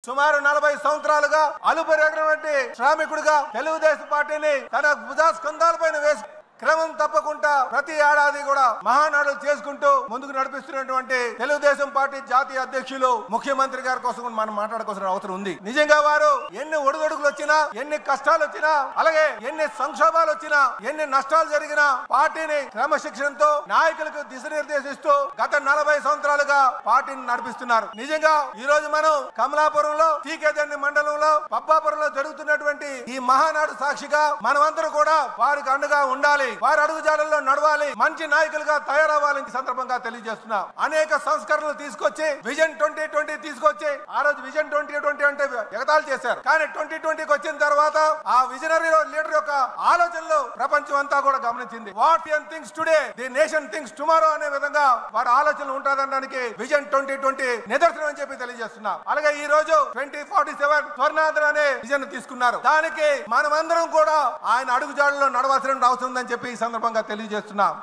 సుమారు 40 సంవత్సరాలుగా అలుపెరగినటువంటి శ్రామికుడిగా తెలుగుదేశం పార్టీని తన భుజస్కంధాలపైన వేసి క్రమం తప్పకుండా ప్రతి ఏడాది కూడా మహానాడులు చేసుకుంటూ ముందుకు నడిపిస్తున్నటువంటి తెలుగుదేశం పార్టీ జాతీయ అధ్యక్షులు ముఖ్యమంత్రి గారి కోసం మనం మాట్లాడుకోవాల్సిన అవసరం ఉంది. నిజంగా వారు ఎన్ని ఒడిదొడుకులు వచ్చినా, ఎన్ని కష్టాలు వచ్చినా, అలాగే ఎన్ని సంక్షోభాలు వచ్చినా, ఎన్ని నష్టాలు జరిగినా పార్టీని క్రమశిక్షణతో నాయకులకు దిశనిర్దేశిస్తూ గత 40 సంవత్సరాలుగా పార్టీని నడిపిస్తున్నారు. నిజంగా ఈ రోజు మనం కమలాపురంలో టీకేదండి మండలంలో పబ్బాపురంలో జరుగుతున్నటువంటి ఈ మహానాడు సాక్షిగా మనమందరూ కూడా వారికి అండగా ఉండాలి, వారి అడుగుజాడల్లో నడవాలి, మంచి నాయకులుగా తయారవ్వాలని సందర్భంగా తెలియజేస్తున్నా. అనేక సంస్కరణలు తీసుకొచ్చి విజన్ 2020 తీసుకొచ్చి ఆ రోజు విజన్ 2020 అంటే ఎగతాళి చేశారు. కానీ 2020కి వచ్చిన తర్వాత ఆ విజనరీ లీడర్ యొక్క ఆలోచనలు ప్రపంచం అంతా కూడా గమనించింది. వాట్ యన్ thinks today the nation thinks tomorrow అనే విధంగా వారి ఆలోచనలు ఉంటుందనడానికి విజన్ 2020 నిదర్శనం అని చెప్పి తెలియజేస్తున్నా. అలాగే ఈ రోజు 2047 స్వర్ణాంధ్ర అనే విజన్ తీసుకున్నారు. దానికి మనమందరం కూడా ఆయన అడుగుజాడల్లో నడవాల్సిన అవసరం ఉందని చెప్పి ఈ సందర్భంగా తెలియజేస్తున్నాం.